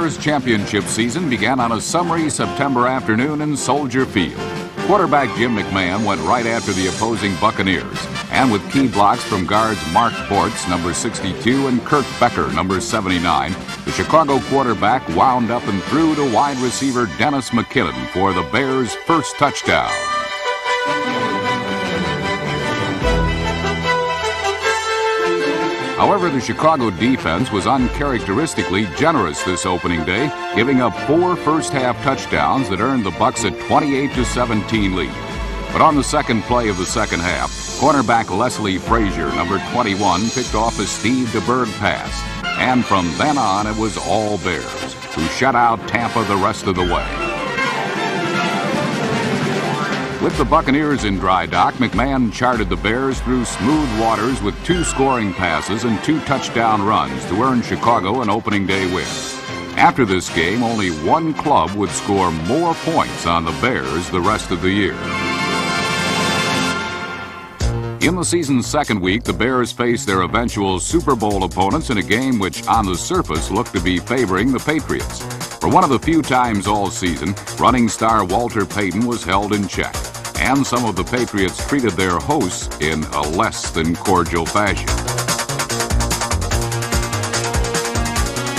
Bears' championship season began on a summery September afternoon in Soldier Field. Quarterback Jim McMahon went right after the opposing Buccaneers, and with key blocks from guards Mark Ports, number 62, and Kurt Becker, number 79, the Chicago quarterback wound up and threw to wide receiver Dennis McKinnon for the Bears' first touchdown. However, the Chicago defense was uncharacteristically generous this opening day, giving up 4 first-half touchdowns that earned the Bucs a 28-17 lead. But on the second play of the second half, cornerback Leslie Frazier, number 21, picked off a Steve DeBerg pass. And from then on, it was all Bears, who shut out Tampa the rest of the way. With the Buccaneers in dry dock, McMahon charted the Bears through smooth waters with 2 scoring passes and 2 touchdown runs to earn Chicago an opening day win. After this game, only one club would score more points on the Bears the rest of the year. In the season's second week, the Bears faced their eventual Super Bowl opponents in a game which, on the surface, looked to be favoring the Patriots. For one of the few times all season, running star Walter Payton was held in check, and some of the Patriots treated their hosts in a less than cordial fashion.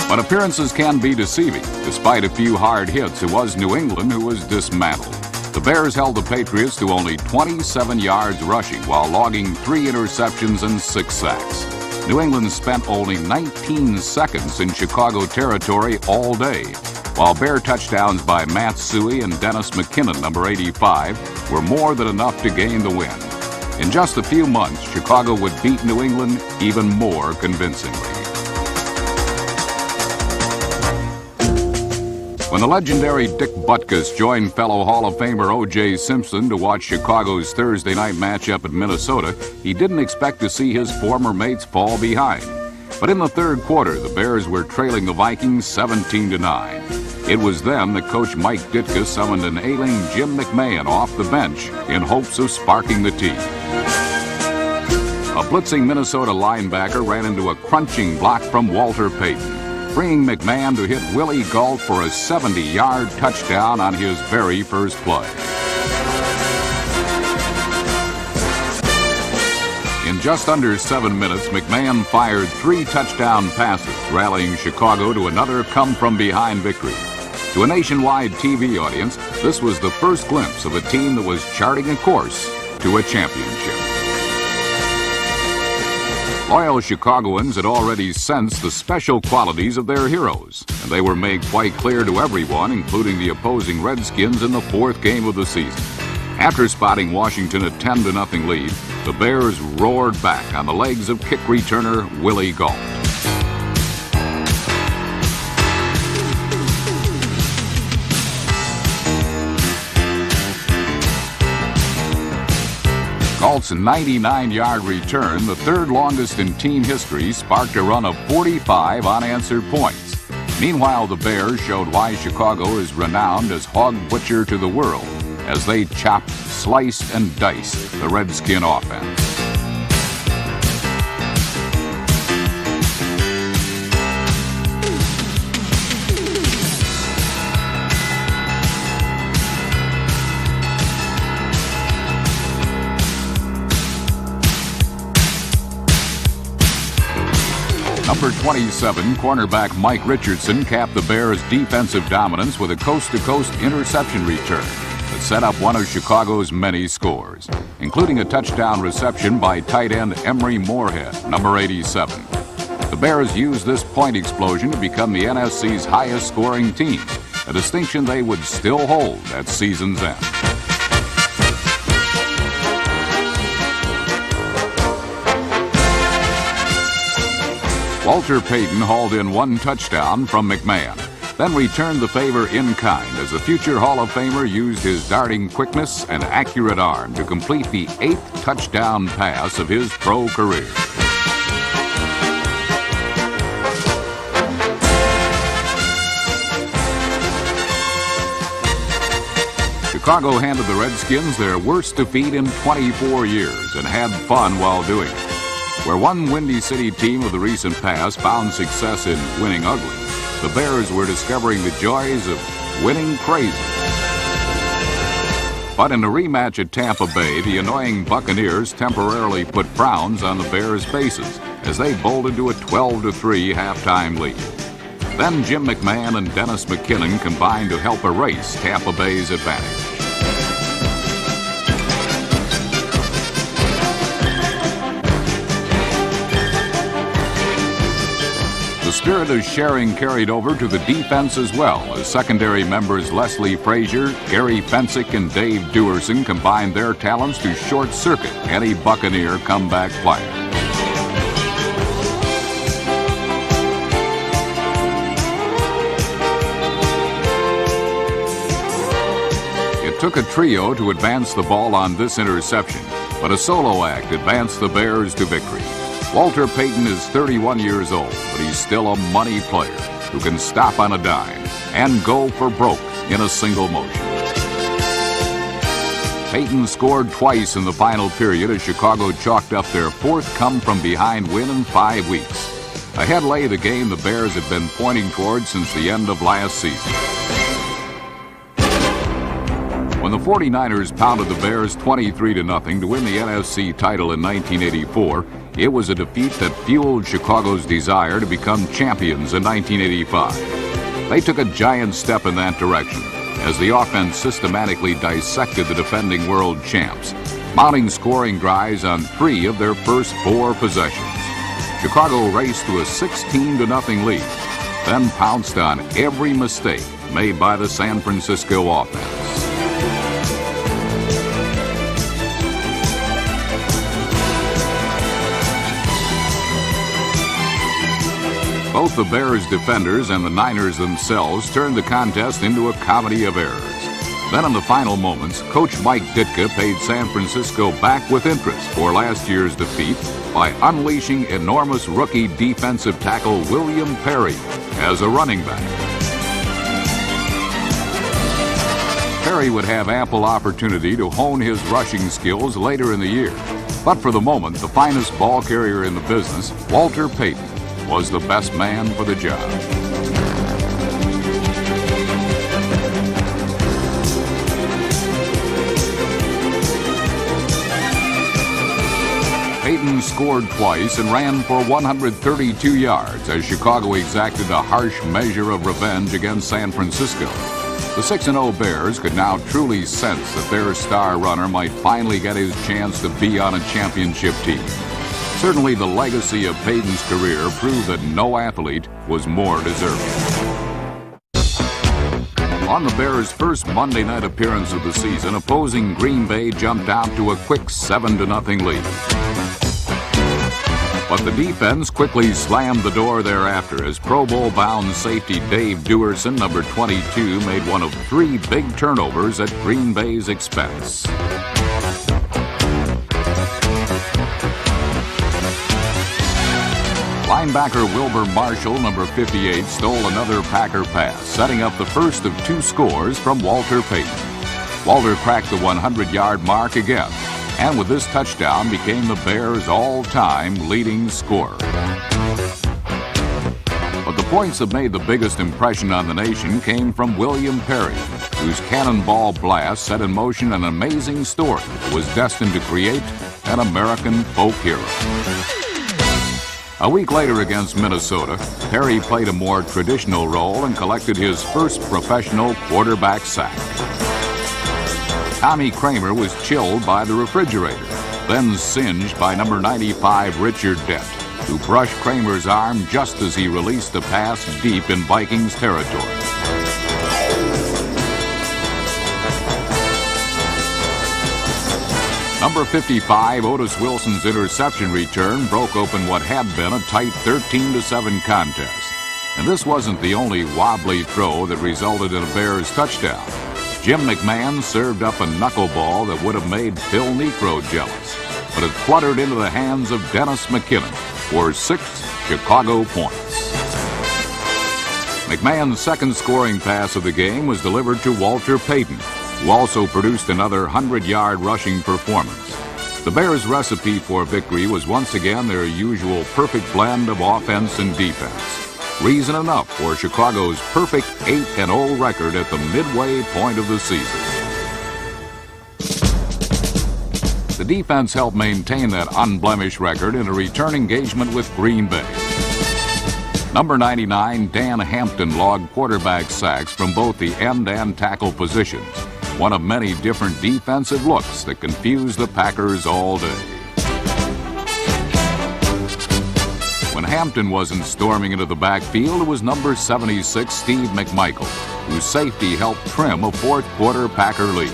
But appearances can be deceiving. Despite a few hard hits, it was New England who was dismantled. The Bears held the Patriots to only 27 yards rushing while logging 3 interceptions and 6 sacks. New England spent only 19 seconds in Chicago territory all day, while Bear touchdowns by Matt Suhey and Dennis McKinnon, number 85, were more than enough to gain the win. In just a few months, Chicago would beat New England even more convincingly. When the legendary Dick Butkus joined fellow Hall of Famer O.J. Simpson to watch Chicago's Thursday night matchup at Minnesota, he didn't expect to see his former mates fall behind. But in the third quarter, the Bears were trailing the Vikings 17-9. It was then that Coach Mike Ditka summoned an ailing Jim McMahon off the bench in hopes of sparking the team. A blitzing Minnesota linebacker ran into a crunching block from Walter Payton, freeing McMahon to hit Willie Gault for a 70-yard touchdown on his very first play. In just under 7 minutes, McMahon fired 3 touchdown passes, rallying Chicago to another come-from-behind victory. To a nationwide TV audience, this was the first glimpse of a team that was charting a course to a championship. Loyal Chicagoans had already sensed the special qualities of their heroes, and they were made quite clear to everyone, including the opposing Redskins in the 4th game of the season. After spotting Washington a 10-0 lead, the Bears roared back on the legs of kick returner Willie Gault. Gault's 99-yard return, the 3rd longest in team history, sparked a run of 45 unanswered points. Meanwhile, the Bears showed why Chicago is renowned as hog butcher to the world, as they chopped, sliced, and diced the Redskin offense. Number 27, cornerback Mike Richardson capped the Bears' defensive dominance with a coast-to-coast interception return that set up one of Chicago's many scores, including a touchdown reception by tight end Emery Moorhead, number 87. The Bears used this point explosion to become the NFC's highest-scoring team, a distinction they would still hold at season's end. Walter Payton hauled in 1 touchdown from McMahon, then returned the favor in kind as the future Hall of Famer used his darting quickness and accurate arm to complete the 8th touchdown pass of his pro career. Chicago handed the Redskins their worst defeat in 24 years and had fun while doing it. Where one Windy City team of the recent past found success in winning ugly, the Bears were discovering the joys of winning crazy. But in a rematch at Tampa Bay, the annoying Buccaneers temporarily put frowns on the Bears' faces as they bolted to a 12-3 halftime lead. Then Jim McMahon and Dennis McKinnon combined to help erase Tampa Bay's advantage. The spirit of sharing carried over to the defense as well, as secondary members Leslie Frazier, Gary Fensick, and Dave Dewerson combined their talents to short-circuit any Buccaneer comeback plan. It took a trio to advance the ball on this interception, but a solo act advanced the Bears to victory. Walter Payton is 31 years old, but he's still a money player who can stop on a dime and go for broke in a single motion. Payton scored twice in the final period as Chicago chalked up their fourth come-from-behind win in 5 weeks. Ahead lay the game the Bears had been pointing toward since the end of last season. When the 49ers pounded the Bears 23-0 to win the NFC title in 1984, it was a defeat that fueled Chicago's desire to become champions in 1985. They took a giant step in that direction as the offense systematically dissected the defending world champs, mounting scoring drives on 3 of their first 4 possessions. Chicago raced to a 16-0 lead, then pounced on every mistake made by the San Francisco offense. Both the Bears defenders and the Niners themselves turned the contest into a comedy of errors. Then in the final moments, Coach Mike Ditka paid San Francisco back with interest for last year's defeat by unleashing enormous rookie defensive tackle William Perry as a running back. Perry would have ample opportunity to hone his rushing skills later in the year. But for the moment, the finest ball carrier in the business, Walter Payton, was the best man for the job. Payton scored twice and ran for 132 yards as Chicago exacted a harsh measure of revenge against San Francisco. The 6-0 Bears could now truly sense that their star runner might finally get his chance to be on a championship team. Certainly the legacy of Payton's career proved that no athlete was more deserving. On the Bears' first Monday night appearance of the season, opposing Green Bay jumped out to a quick 7-0 lead. But the defense quickly slammed the door thereafter as Pro Bowl-bound safety Dave Dewerson, number 22, made one of 3 big turnovers at Green Bay's expense. Linebacker Wilbur Marshall, number 58, stole another Packer pass, setting up the first of 2 scores from Walter Payton. Walter cracked the 100-yard mark again, and with this touchdown became the Bears' all-time leading scorer. But the points that made the biggest impression on the nation came from William Perry, whose cannonball blast set in motion an amazing story that was destined to create an American folk hero. A week later against Minnesota, Perry played a more traditional role and collected his first professional quarterback sack. Tommy Kramer was chilled by the refrigerator, then singed by number 95 Richard Dent, who brushed Kramer's arm just as he released a pass deep in Vikings territory. Number 55, Otis Wilson's interception return broke open what had been a tight 13-7 contest. And this wasn't the only wobbly throw that resulted in a Bears touchdown. Jim McMahon served up a knuckleball that would have made Phil Niekro jealous, but it fluttered into the hands of Dennis McKinnon for 6 Chicago points. McMahon's second scoring pass of the game was delivered to Walter Payton, who also produced another 100-yard rushing performance. The Bears' recipe for victory was once again their usual perfect blend of offense and defense. Reason enough for Chicago's perfect 8-0 record at the midway point of the season. The defense helped maintain that unblemished record in a return engagement with Green Bay. Number 99, Dan Hampton, logged quarterback sacks from both the end and tackle positions, one of many different defensive looks that confused the Packers all day. When Hampton wasn't storming into the backfield, it was number 76, Steve McMichael, whose safety helped trim a fourth-quarter Packer lead.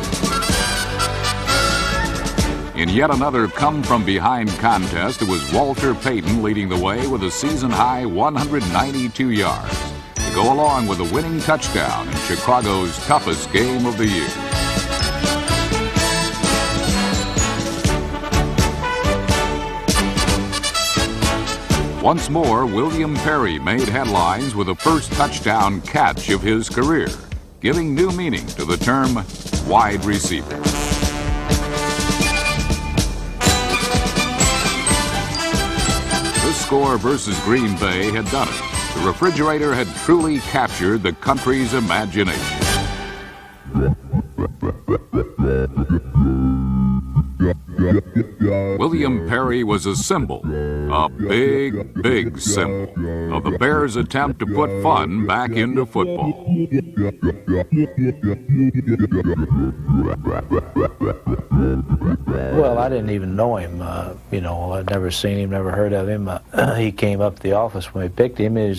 In yet another come-from-behind contest, it was Walter Payton leading the way with a season-high 192 yards to go along with a winning touchdown in Chicago's toughest game of the year. Once more, William Perry made headlines with the first touchdown catch of his career, giving new meaning to the term wide receiver. This score versus Green Bay had done it. The refrigerator had truly captured the country's imagination. William Perry was a symbol, a big, big symbol, of the Bears' attempt to put fun back into football. Well, I didn't even know him. I'd never seen him, never heard of him. He came up to the office when we picked him. He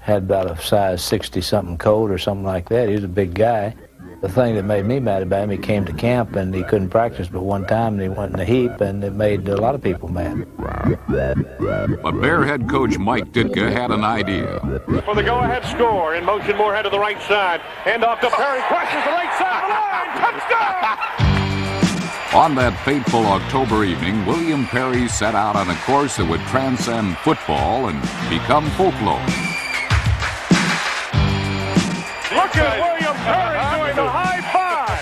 had about a size 60-something coat or something like that. He was a big guy. The thing that made me mad about him, he came to camp and he couldn't practice but one time, and he went in a heap, and it made a lot of people mad. But Bear head coach Mike Ditka had an idea. For the go-ahead score, in motion Moorhead to the right side. Hand off to Perry, crosses the right side of the line, touchdown! On that fateful October evening, William Perry set out on a course that would transcend football and become folklore. Look at William Perry doing the high five!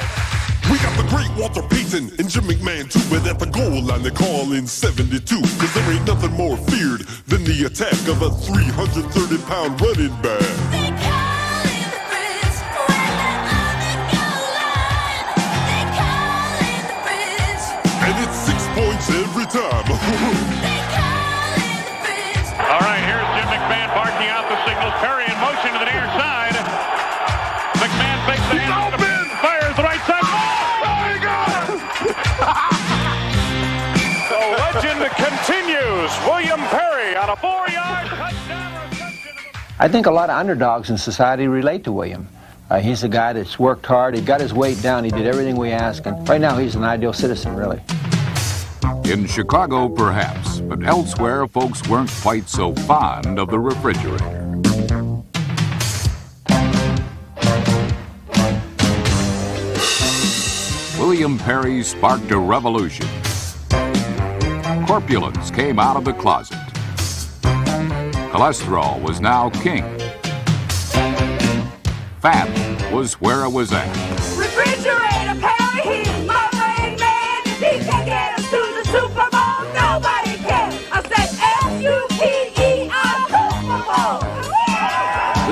We got the great Walter Payton and Jim McMahon too, but at the goal line they call in 72. Cause there ain't nothing more feared than the attack of a 330-pound running back. They call in the bridge when they're on the goal line. They call in the bridge. And it's 6 points every time. They call in the bridge. All right, here's Jim McMahon barking out the signals. Perry in motion to the near side. McMahon fakes the hand, fires the right side. Oh, my God! The legend continues. William Perry on a 4-yard touchdown reception. I think a lot of underdogs in society relate to William. He's a guy that's worked hard. He got his weight down. He did everything we asked. And right now, he's an ideal citizen, really. In Chicago, perhaps, but elsewhere, folks weren't quite so fond of the refrigerator. William Perry sparked a revolution. Corpulence came out of the closet. Cholesterol was now king. Fat was where it was at. Refrigerator Perry, he's my main man. He can get us to the Super Bowl. Nobody can. I said Super Bowl.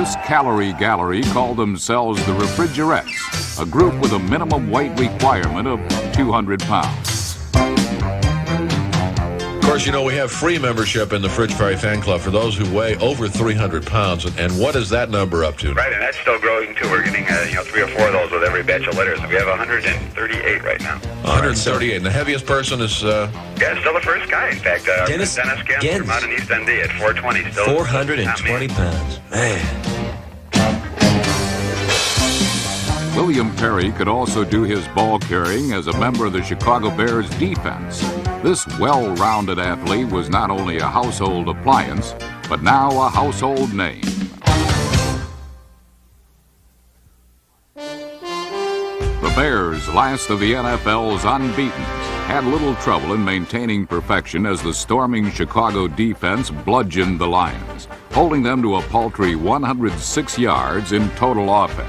This calorie gallery called themselves the Refrigerettes, a group with a minimum weight requirement of 200 pounds. Of course, you know, we have free membership in the Fridge Perry Fan Club for those who weigh over 300 pounds. And what is that number up to? Right, and that's still growing, too. We're getting, 3 or 4 of those with every batch of litters. We have 138 right now. 138. And the heaviest person is... Yeah, still the first guy, in fact. Dennis Gens from out in East ND at 420. Still 420 pounds. Man. William Perry could also do his ball carrying as a member of the Chicago Bears defense. This well-rounded athlete was not only a household appliance, but now a household name. The Bears, last of the NFL's unbeaten, had little trouble in maintaining perfection as the storming Chicago defense bludgeoned the Lions, holding them to a paltry 106 yards in total offense.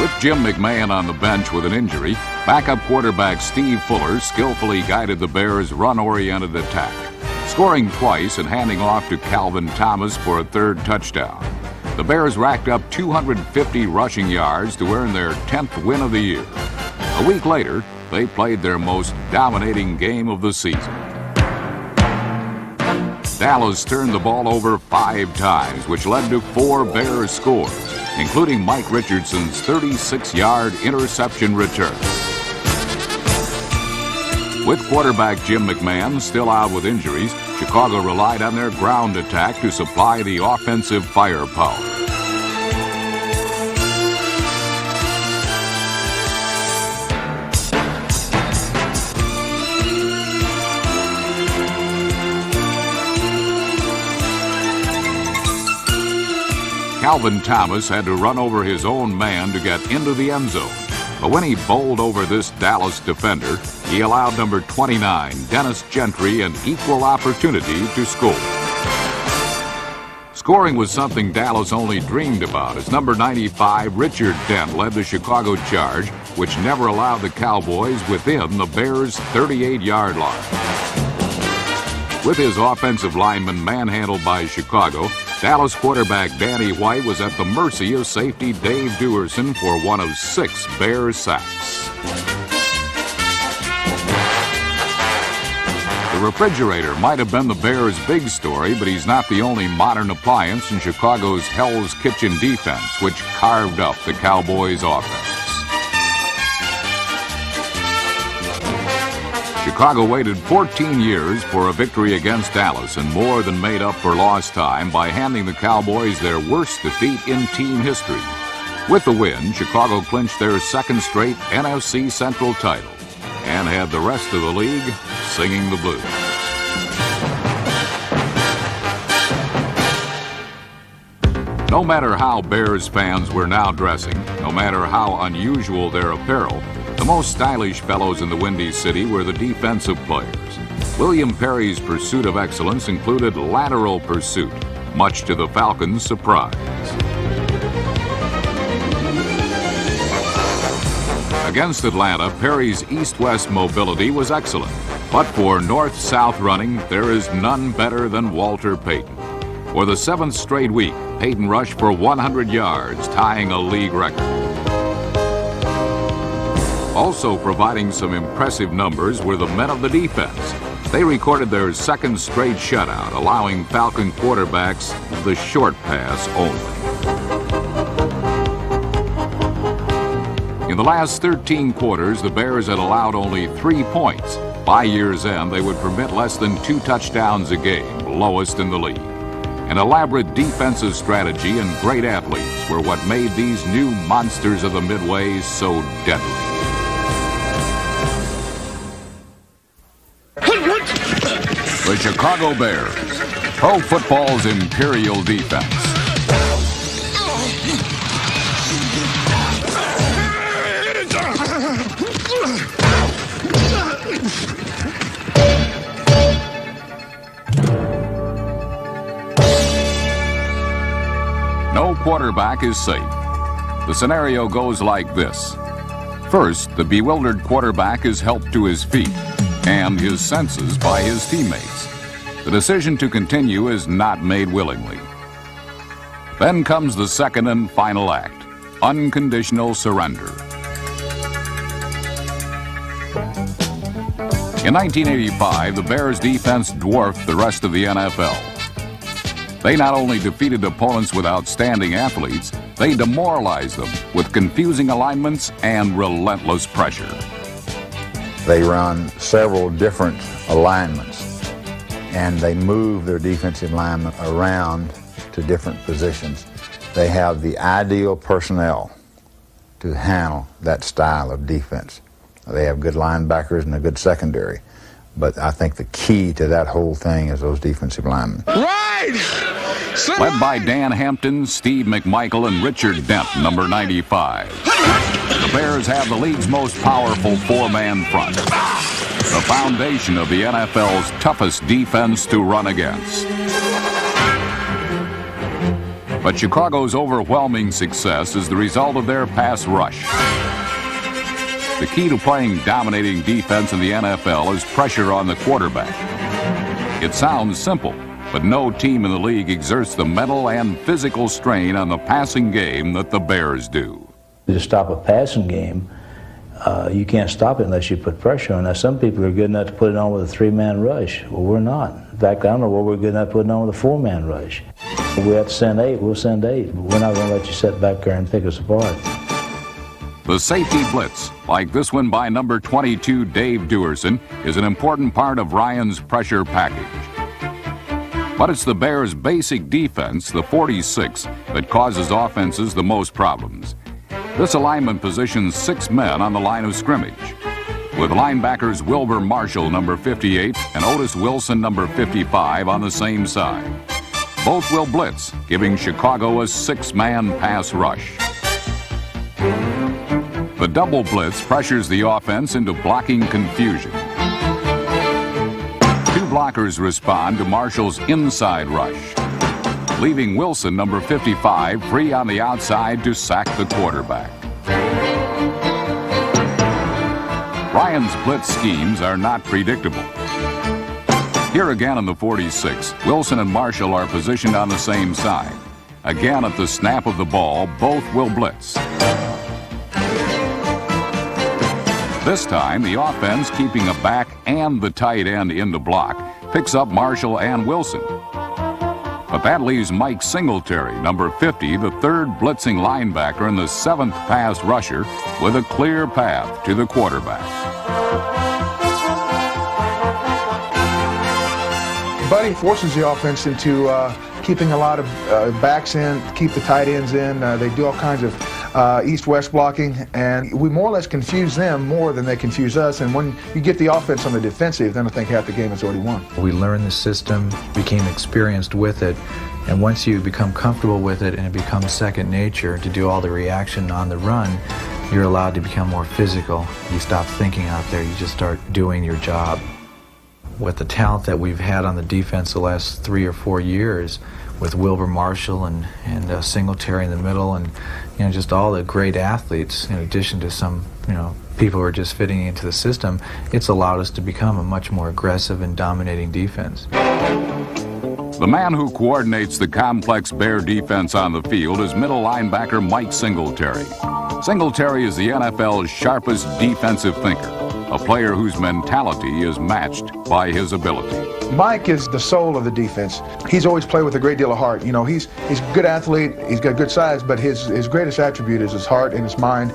With Jim McMahon on the bench with an injury, backup quarterback Steve Fuller skillfully guided the Bears' run-oriented attack, scoring twice and handing off to Calvin Thomas for a third touchdown. The Bears racked up 250 rushing yards to earn their 10th win of the year. A week later, they played their most dominating game of the season. Dallas turned the ball over 5 times, which led to 4 Bears scores, including Mike Richardson's 36-yard interception return. With quarterback Jim McMahon still out with injuries, Chicago relied on their ground attack to supply the offensive firepower. Calvin Thomas had to run over his own man to get into the end zone. But when he bowled over this Dallas defender, he allowed number 29, Dennis Gentry, an equal opportunity to score. Scoring was something Dallas only dreamed about, as number 95, Richard Dent, led the Chicago charge, which never allowed the Cowboys within the Bears' 38-yard line. With his offensive lineman manhandled by Chicago, Dallas quarterback Danny White was at the mercy of safety Dave Duerson for one of 6 Bears sacks. The refrigerator might have been the Bears' big story, but he's not the only modern appliance in Chicago's Hell's Kitchen defense, which carved up the Cowboys' offense. Chicago waited 14 years for a victory against Dallas and more than made up for lost time by handing the Cowboys their worst defeat in team history. With the win, Chicago clinched their 2nd straight NFC Central title and had the rest of the league singing the blues. No matter how Bears fans were now dressing, no matter how unusual their apparel, the most stylish fellows in the Windy City were the defensive players. William Perry's pursuit of excellence included lateral pursuit, much to the Falcons' surprise. Against Atlanta, Perry's east-west mobility was excellent. But for north-south running, there is none better than Walter Payton. For the 7th straight week, Payton rushed for 100 yards, tying a league record. Also providing some impressive numbers were the men of the defense. They recorded their 2nd straight shutout, allowing Falcon quarterbacks the short pass only. In the last 13 quarters, the Bears had allowed only 3 points. By year's end, they would permit less than 2 touchdowns a game, lowest in the league. An elaborate defensive strategy and great athletes were what made these new monsters of the Midway so deadly. The Chicago Bears, pro football's imperial defense. No quarterback is safe. The scenario goes like this. First, the bewildered quarterback is helped to his feet and his senses by his teammates. The decision to continue is not made willingly. Then comes the second and final act, unconditional surrender. In 1985, the Bears' defense dwarfed the rest of the NFL. They not only defeated opponents with outstanding athletes, they demoralized them with confusing alignments and relentless pressure. They run several different alignments, and they move their defensive linemen around to different positions. They have the ideal personnel to handle that style of defense. They have good linebackers and a good secondary, but I think the key to that whole thing is those defensive linemen. Right! Led by Dan Hampton, Steve McMichael, and Richard Dent, number 95. The Bears have the league's most powerful 4-man front, the foundation of the NFL's toughest defense to run against. But Chicago's overwhelming success is the result of their pass rush. The key to playing dominating defense in the NFL is pressure on the quarterback. It sounds simple, but no team in the league exerts the mental and physical strain on the passing game that the Bears do. To stop a passing game, you can't stop it unless you put pressure on. Now, some people are good enough to put it on with a three-man rush. Well, we're not. In fact, I don't know what we're good enough to put it on with a four-man rush. If we have to send 8, we'll send 8. But we're not going to let you sit back there and pick us apart. The safety blitz, like this one by number 22 Dave Dewerson, is an important part of Ryan's pressure package. But it's the Bears' basic defense, the 46, that causes offenses the most problems. This alignment positions 6 men on the line of scrimmage, with linebackers Wilbur Marshall, number 58, and Otis Wilson, number 55, on the same side. Both will blitz, giving Chicago a 6-man pass rush. The double blitz pressures the offense into blocking confusion. 2 blockers respond to Marshall's inside rush, leaving Wilson, number 55, free on the outside to sack the quarterback. Ryan's blitz schemes are not predictable. Here again in the 46, Wilson and Marshall are positioned on the same side. Again, at the snap of the ball, both will blitz. This time, the offense, keeping a back and the tight end in the block, picks up Marshall and Wilson. But that leaves Mike Singletary, number 50, the third blitzing linebacker and the 7th pass rusher, with a clear path to the quarterback. Buddy forces the offense into keeping a lot of backs in, keep the tight ends in. They do all kinds of east-west blocking, and we more or less confuse them more than they confuse us. And when you get the offense on the defensive, then I think half the game is already won. We learned the system, became experienced with it, and once you become comfortable with it and it becomes second nature to do all the reaction on the run, you're allowed to become more physical. You stop thinking out there, you just start doing your job. With the talent that we've had on the defense the last 3 or 4 years, with Wilbur Marshall and Singletary in the middle, and just all the great athletes, in addition to some people who are just fitting into the system, it's allowed us to become a much more aggressive and dominating defense. The man who coordinates the complex Bear defense on the field is middle linebacker Mike Singletary. Singletary is the NFL's sharpest defensive thinker, a player whose mentality is matched by his ability. Mike is the soul of the defense. He's always played with a great deal of heart. He's a good athlete, he's got good size, but his greatest attribute is his heart and his mind.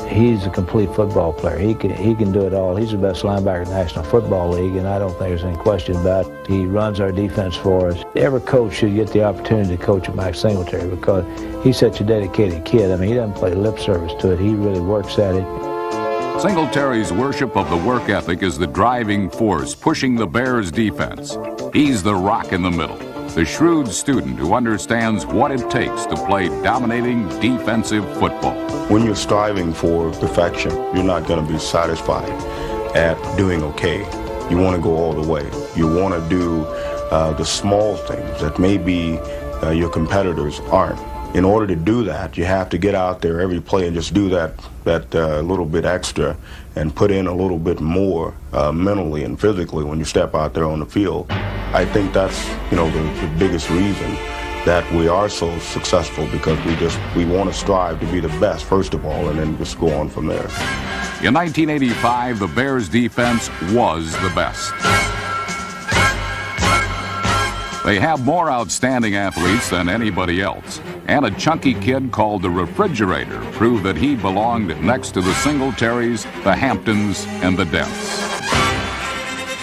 He's a complete football player. He can do it all. He's the best linebacker in the National Football League, and I don't think there's any question about it. He runs our defense for us. Every coach should get the opportunity to coach Mike Singletary because he's such a dedicated kid. I mean, he doesn't play lip service to it. He really works at it. Singletary's worship of the work ethic is the driving force pushing the Bears' defense. He's the rock in the middle, the shrewd student who understands what it takes to play dominating defensive football. When you're striving for perfection, you're not going to be satisfied at doing okay. You want to go all the way. You want to do the small things that maybe your competitors aren't. In order to do that, you have to get out there every play and just do that little bit extra and put in a little bit more mentally and physically when you step out there on the field. I think that's the biggest reason that we are so successful, because we want to strive to be the best first of all, and then just go on from there. In 1985, the Bears defense was the best. They have more outstanding athletes than anybody else, and a chunky kid called the Refrigerator proved that he belonged next to the Singletaries, the Hamptons, and the Dents.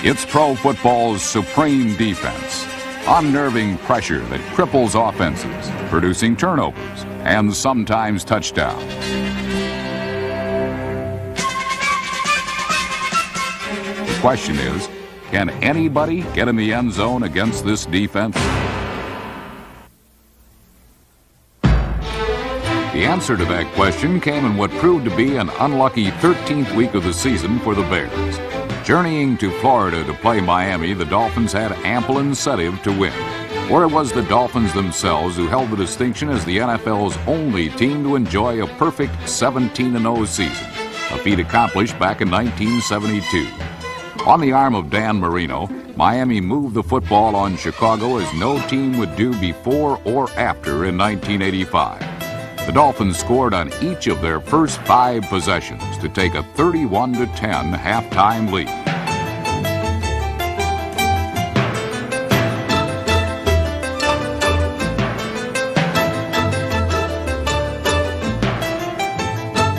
It's pro football's supreme defense, unnerving pressure that cripples offenses, producing turnovers and sometimes touchdowns. The question is, can anybody get in the end zone against this defense? The answer to that question came in what proved to be an unlucky 13th week of the season for the Bears. Journeying to Florida to play Miami, the Dolphins had ample incentive to win. Or it was the Dolphins themselves who held the distinction as the NFL's only team to enjoy a perfect 17-0 season, a feat accomplished back in 1972. On the arm of Dan Marino, Miami moved the football on Chicago as no team would do before or after in 1985. The Dolphins scored on each of their first 5 possessions to take a 31-10 halftime lead.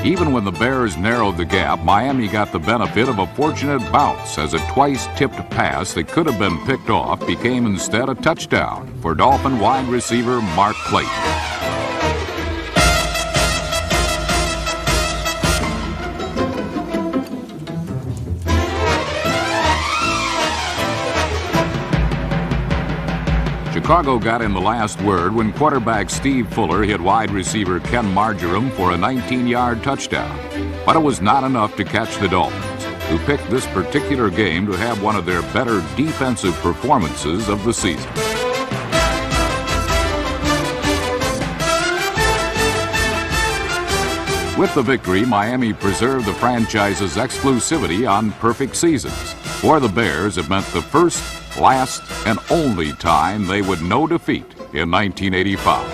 Even when the Bears narrowed the gap, Miami got the benefit of a fortunate bounce as a twice-tipped pass that could have been picked off became instead a touchdown for Dolphin wide receiver Mark Clayton. Chicago got in the last word when quarterback Steve Fuller hit wide receiver Ken Marjoram for a 19-yard touchdown. But it was not enough to catch the Dolphins, who picked this particular game to have one of their better defensive performances of the season. With the victory, Miami preserved the franchise's exclusivity on perfect seasons. For the Bears, it meant the first, last, and only time they would know defeat in 1985.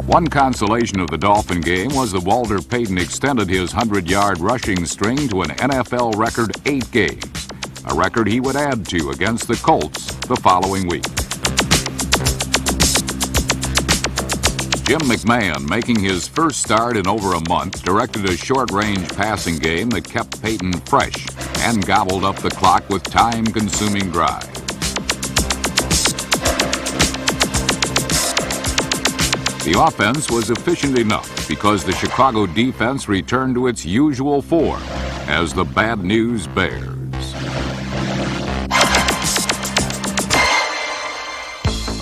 One consolation of the Dolphin game was that Walter Payton extended his 100-yard rushing string to an NFL record 8 games, a record he would add to against the Colts the following week. Jim McMahon, making his first start in over a month, directed a short-range passing game that kept Payton fresh and gobbled up the clock with time-consuming drives. The offense was efficient enough because the Chicago defense returned to its usual form as the Bad News Bears.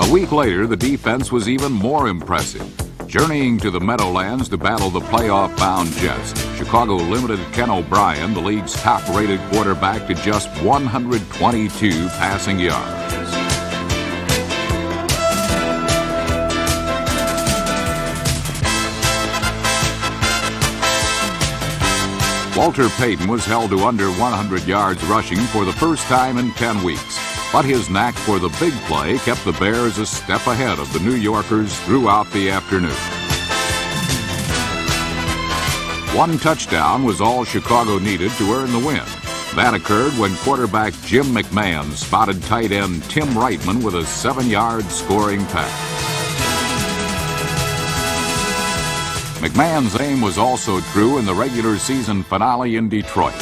A week later, the defense was even more impressive. Journeying to the Meadowlands to battle the playoff-bound Jets, Chicago limited Ken O'Brien, the league's top-rated quarterback, to just 122 passing yards. Walter Payton was held to under 100 yards rushing for the first time in 10 weeks. But his knack for the big play kept the Bears a step ahead of the New Yorkers throughout the afternoon. One touchdown was all Chicago needed to earn the win. That occurred when quarterback Jim McMahon spotted tight end Tim Reitman with a 7-yard scoring pass. McMahon's aim was also true in the regular season finale in Detroit.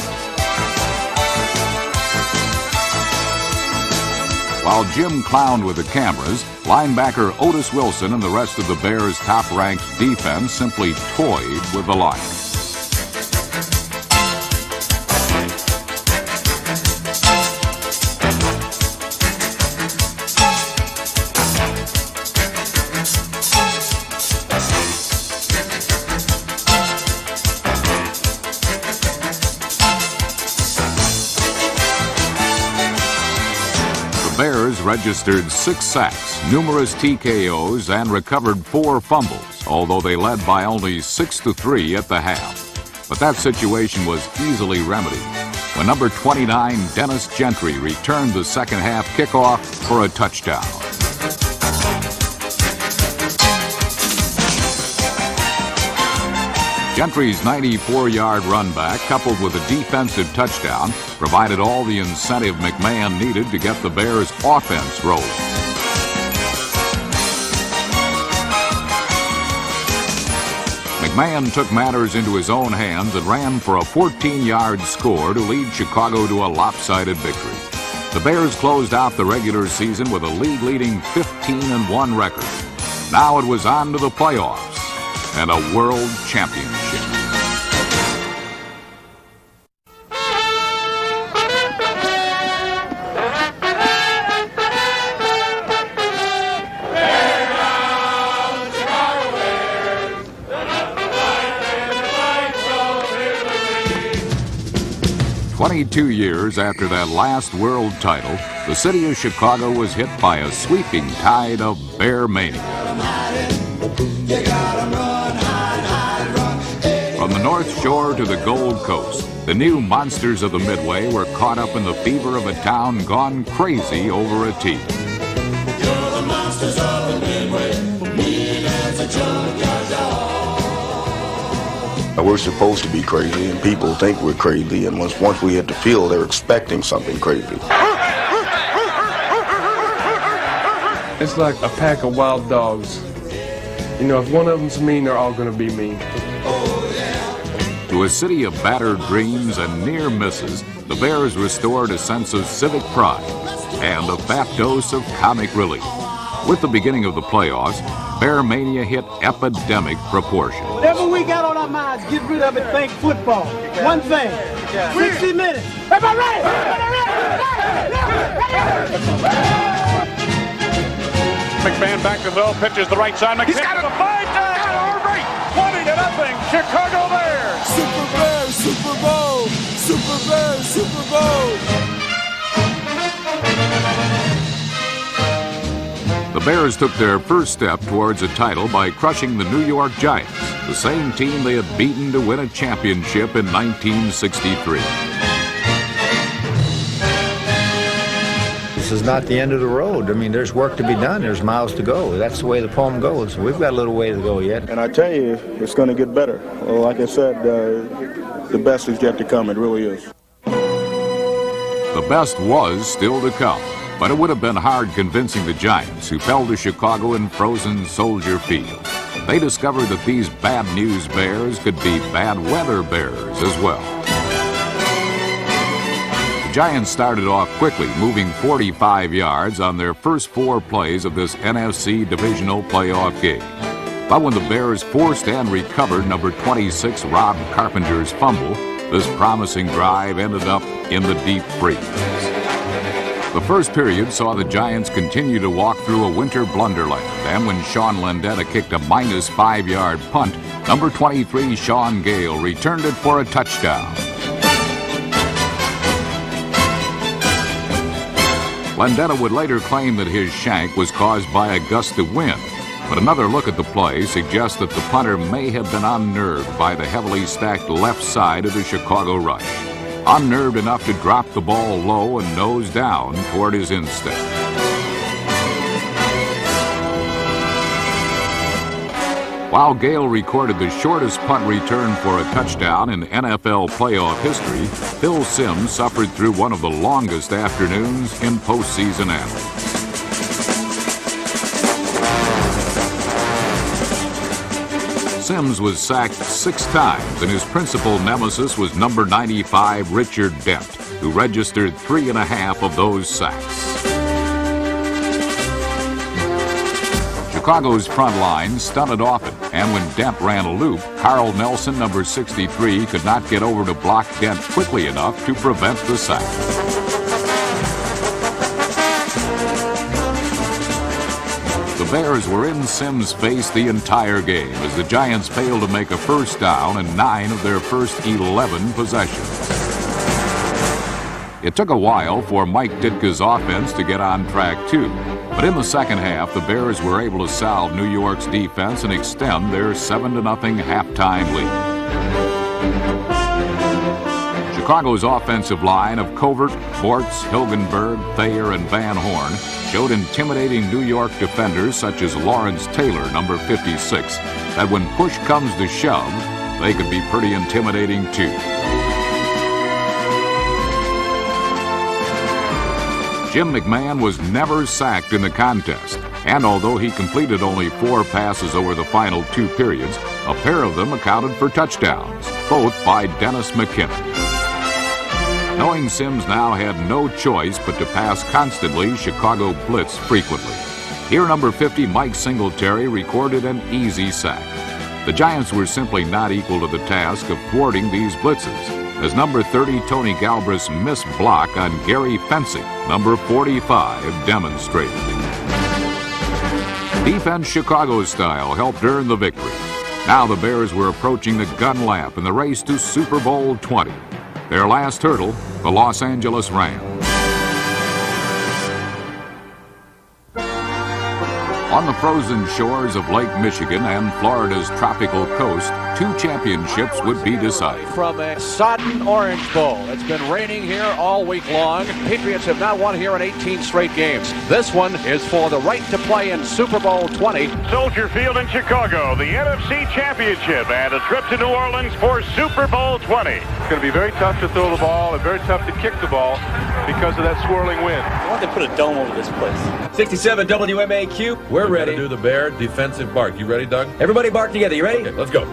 While Jim clowned with the cameras, linebacker Otis Wilson and the rest of the Bears' top-ranked defense simply toyed with the Lions. Bears registered 6 sacks, numerous TKOs, and recovered 4 fumbles, although they led by only 6-3 at the half. But that situation was easily remedied when number 29 Dennis Gentry returned the second half kickoff for a touchdown. Gentry's 94-yard run back, coupled with a defensive touchdown, provided all the incentive McMahon needed to get the Bears' offense rolling. McMahon took matters into his own hands and ran for a 14-yard score to lead Chicago to a lopsided victory. The Bears closed out the regular season with a league-leading 15-1 record. Now it was on to the playoffs and a world championship. 22 years after that last world title, the city of Chicago was hit by a sweeping tide of Bear mania. From the North Shore to the Gold Coast, the new monsters of the Midway were caught up in the fever of a town gone crazy over a team. You're the monsters of the Midway, mean as a junkyard dog. We're supposed to be crazy, and people think we're crazy, and once we hit the field, they're expecting something crazy. It's like a pack of wild dogs. You know, if one of them's mean, they're all going to be mean. To a city of battered dreams and near misses, the Bears restored a sense of civic pride and a fat dose of comic relief. With the beginning of the playoffs, Bear mania hit epidemic proportions. Whatever we got on our minds, get rid of it, think football. One thing, 60 minutes. Everybody ready? McMahon back to throw, pitches the right side. McMahon got a 5-0, 20-0, Chicago Bears. Super Bears, Super Bowl, Super Bears, Super Bowl. The Bears took their first step towards a title by crushing the New York Giants, the same team they had beaten to win a championship in 1963. This is not the end of the road. I mean, there's work to be done. There's miles to go. That's the way the poem goes. We've got a little way to go yet. And I tell you, it's going to get better. Well, like I said, the best is yet to come. It really is. The best was still to come, but it would have been hard convincing the Giants, who fell to Chicago in frozen Soldier Field. They discovered that these bad news Bears could be bad weather Bears as well. The Giants started off quickly, moving 45 yards on their first 4 plays of this NFC divisional playoff game. But when the Bears forced and recovered number 26 Rob Carpenter's fumble, this promising drive ended up in the deep freeze. The first period saw the Giants continue to walk through a winter blunderland, and when Sean Landeta kicked a minus 5-yard punt, number 23 Sean Gale returned it for a touchdown. Landeta would later claim that his shank was caused by a gust of wind, but another look at the play suggests that the punter may have been unnerved by the heavily stacked left side of the Chicago rush, unnerved enough to drop the ball low and nose down toward his instep. While Gale recorded the shortest punt return for a touchdown in NFL playoff history, Phil Simms suffered through one of the longest afternoons in postseason annals. Simms was sacked 6 times, and his principal nemesis was number 95 Richard Dent, who registered 3.5 of those sacks. Chicago's front line stunted often, and when Dent ran a loop, Carl Nelson, number 63, could not get over to block Dent quickly enough to prevent the sack. The Bears were in Simms' face the entire game as the Giants failed to make a first down in 9 of their first 11 possessions. It took a while for Mike Ditka's offense to get on track too, but in the second half, the Bears were able to salve New York's defense and extend their 7-0 halftime lead. Chicago's offensive line of Covert, Bortz, Hilgenberg, Thayer, and Van Horn showed intimidating New York defenders such as Lawrence Taylor, number 56, that when push comes to shove, they could be pretty intimidating too. Jim McMahon was never sacked in the contest, and although he completed only 4 passes over the final 2 periods, a pair of them accounted for touchdowns, both by Dennis McKinnon. Knowing Simms now had no choice but to pass constantly, Chicago blitzed frequently. Here, number 50 Mike Singletary recorded an easy sack. The Giants were simply not equal to the task of thwarting these blitzes, as number 30 Tony Galbraith's missed block on Gary Fencing, number 45, demonstrated. Defense Chicago style helped earn the victory. Now the Bears were approaching the gun lap in the race to Super Bowl 20. Their last hurdle, the Los Angeles Rams. On the frozen shores of Lake Michigan and Florida's tropical coast, 2 championships would be decided. From a sodden Orange Bowl. It's been raining here all week long. Patriots have not won here in 18 straight games. This one is for the right to play in Super Bowl 20. Soldier Field in Chicago, the NFC Championship, and a trip to New Orleans for Super Bowl 20. It's going to be very tough to throw the ball and very tough to kick the ball because of that swirling wind. I want to put a dome over this place. 67 WMAQ, we're ready. Do the Bear defensive bark. You ready, Doug? Everybody bark together. You ready? Okay, let's go.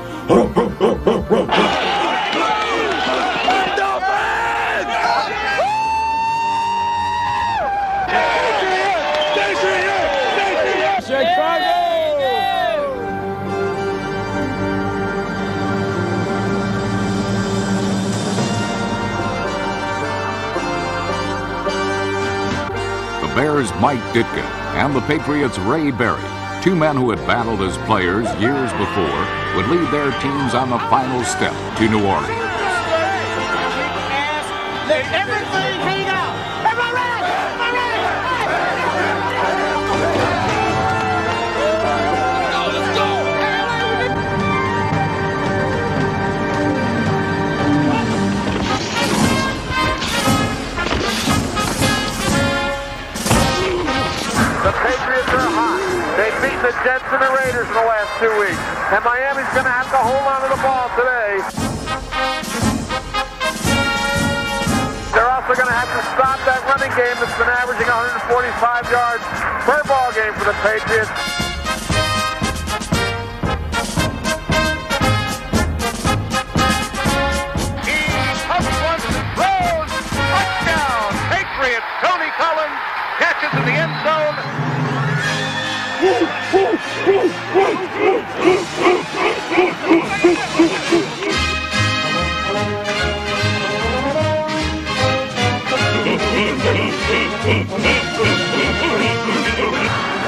The Bears' Mike Ditka and the Patriots' Ray Berry, 2 men who had battled as players years before, would lead their teams on the final step to New Orleans. Let everything hang out. Am I right? Am I right? Let's go. The Patriots are hot. They beat the Jets and the Raiders in the last 2 weeks. And Miami's going to have to hold on to the ball today. They're also going to have to stop that running game that's been averaging 145 yards per ball game for the Patriots. He puts one, throws, touchdown. Patriots, Tony Collins catches in the end zone.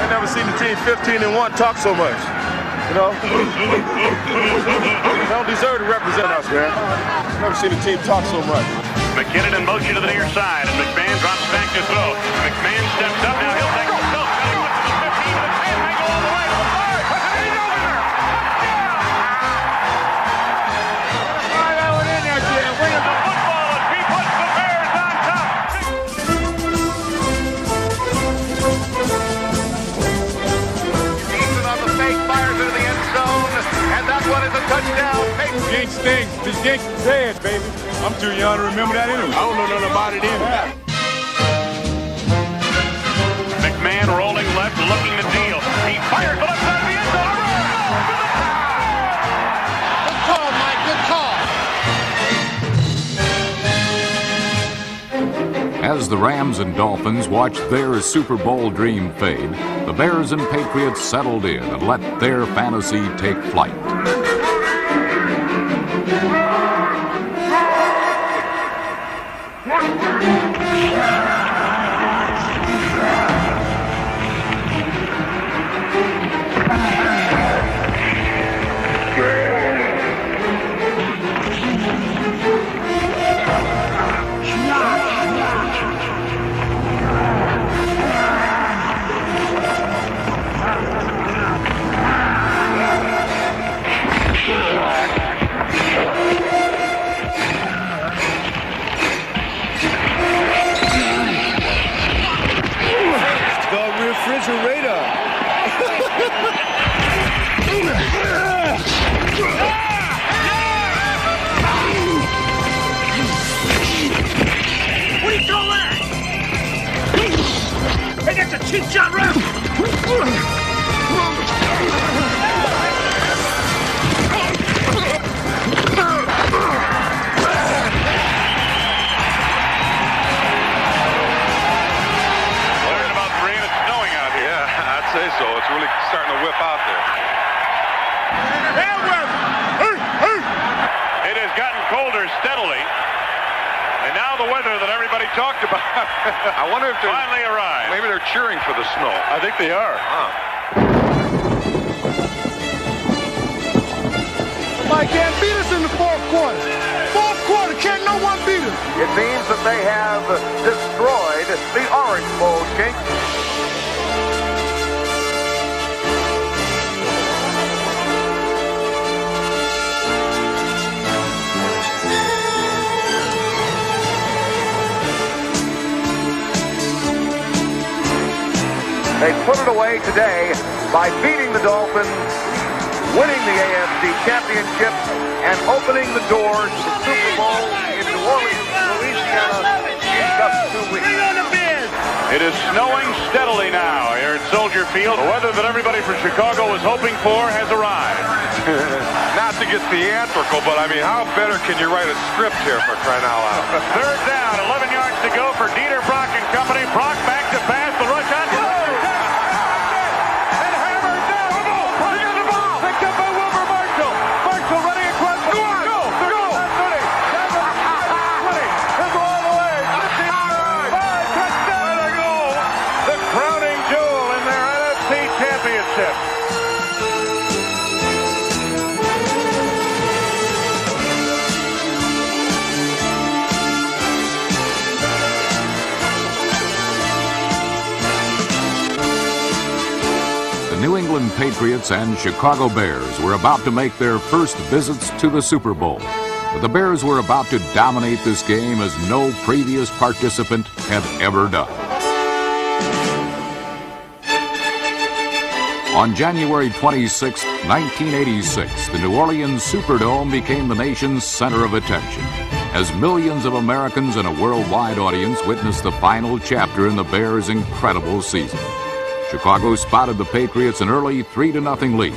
I've never seen the team 15-1 talk so much. You know? They don't deserve to represent us, man. I've never seen a team talk so much. McKinnon in motion to the near side, and McMahon drops back to throw. McMahon steps up, now he'll take the still. He wants to the 15 to the 10, they go all the way to the 5. And he's over there. Fire that one in there, Jim. Win the football as he puts the Bears on top. Eason on the fake, fires into the end zone, and that one is a touchdown. Jinx stinks. The jinx is dead, baby. I'm too young to remember that anyway. I don't know nothing about it anyway. McMahon rolling left, looking to deal. He fires the left side of the end zone. Good call, Mike. Good call. As the Rams and Dolphins watched their Super Bowl dream fade, the Bears and Patriots settled in and let their fantasy take flight. Refrigerator. What do you call that? Hey, that's a cheap shot, ref! Say so. It's really starting to whip out there. It has gotten colder steadily, and now the weather that everybody talked about I wonder if they're finally arrived. Maybe they're cheering for the snow. I think they are. Mike can't beat us in the fourth quarter. Fourth quarter, can't no one beat us. It means that they have destroyed the Orange Bowl jinx. They put it away today by beating the Dolphins, winning the AFC Championship, and opening the doors to the Super Bowl in New Orleans, Louisiana in just 2 weeks. It is snowing steadily now here at Soldier Field. The weather that everybody from Chicago was hoping for has arrived. Not to get theatrical, but I mean, how better can you write a script here for crying out loud? Third down, 11 yards to go for Dieter Brock and company. Brock back to pass, the rush on. New England Patriots and Chicago Bears were about to make their first visits to the Super Bowl. But the Bears were about to dominate this game as no previous participant had ever done. On January 26, 1986, the New Orleans Superdome became the nation's center of attention as millions of Americans and a worldwide audience witnessed the final chapter in the Bears' incredible season. Chicago spotted the Patriots an early 3-0 lead,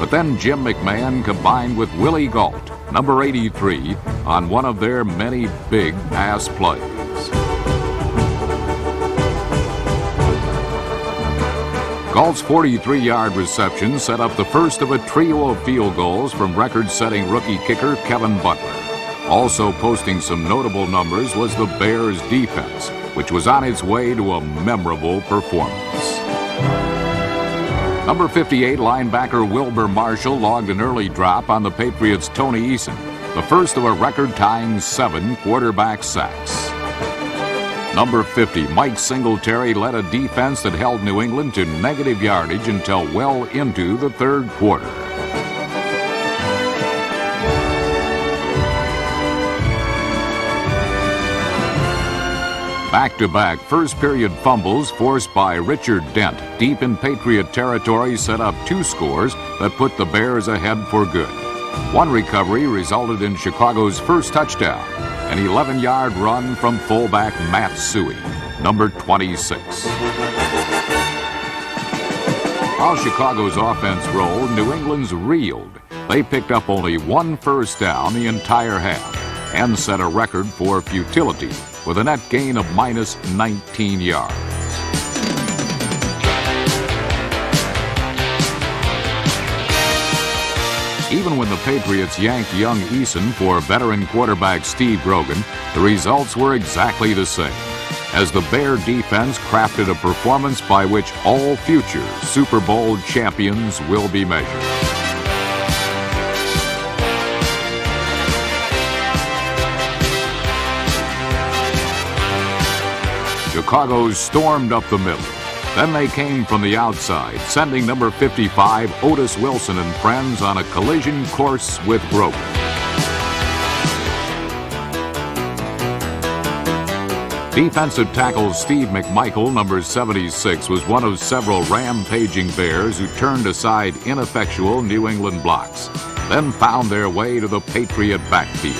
but then Jim McMahon combined with Willie Gault, number 83, on one of their many big pass plays. Gault's 43-yard reception set up the first of a trio of field goals from record-setting rookie kicker Kevin Butler. Also posting some notable numbers was the Bears' defense, which was on its way to a memorable performance. Number 58 linebacker Wilbur Marshall logged an early drop on the Patriots' Tony Eason, the first of a record-tying 7 quarterback sacks. Number 50 Mike Singletary led a defense that held New England to negative yardage until well into the third quarter. Back-to-back first-period fumbles forced by Richard Dent deep in Patriot territory set up 2 scores that put the Bears ahead for good. One recovery resulted in Chicago's first touchdown, an 11-yard run from fullback Matt Suhey, number 26. While Chicago's offense rolled, New England's reeled. They picked up only 1 first down the entire half and set a record for futility, with a net gain of minus 19 yards. Even when the Patriots yanked young Eason for veteran quarterback Steve Grogan, the results were exactly the same, as the Bear defense crafted a performance by which all future Super Bowl champions will be measured. Chicago stormed up the middle. Then they came from the outside, sending number 55 Otis Wilson and friends on a collision course with Grogan. Defensive tackle Steve McMichael, number 76, was one of several rampaging Bears who turned aside ineffectual New England blocks, then found their way to the Patriot backfield.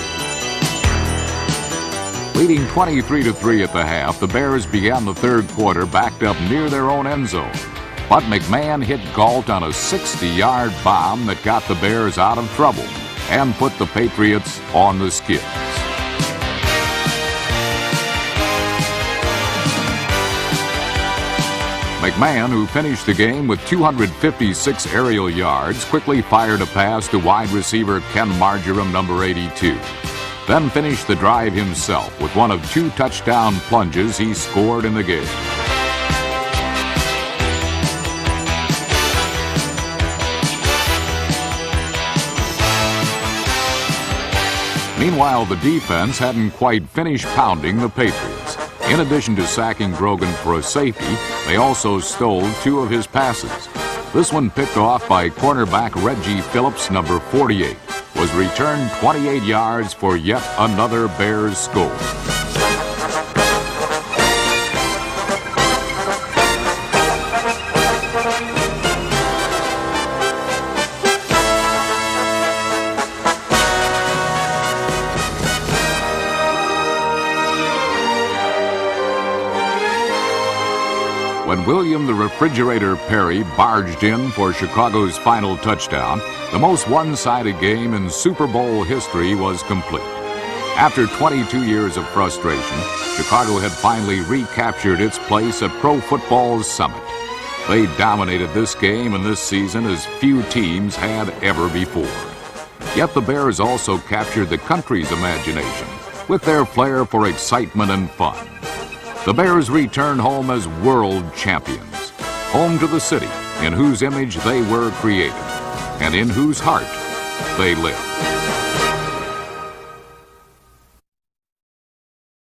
Leading 23-3 at the half, the Bears began the third quarter backed up near their own end zone. But McMahon hit Gault on a 60-yard bomb that got the Bears out of trouble and put the Patriots on the skids. McMahon, who finished the game with 256 aerial yards, quickly fired a pass to wide receiver Ken Marjoram, number 82. Then finished the drive himself with one of 2 touchdown plunges he scored in the game. Meanwhile, the defense hadn't quite finished pounding the Patriots. In addition to sacking Grogan for a safety, they also stole 2 of his passes. This one, picked off by cornerback Reggie Phillips, number 48, was returned 28 yards for yet another Bears score. When William the Refrigerator Perry barged in for Chicago's final touchdown, the most one-sided game in Super Bowl history was complete. After 22 years of frustration, Chicago had finally recaptured its place at pro football's summit. They dominated this game and this season as few teams had ever before. Yet the Bears also captured the country's imagination with their flair for excitement and fun. The Bears return home as world champions, home to the city in whose image they were created and in whose heart they live.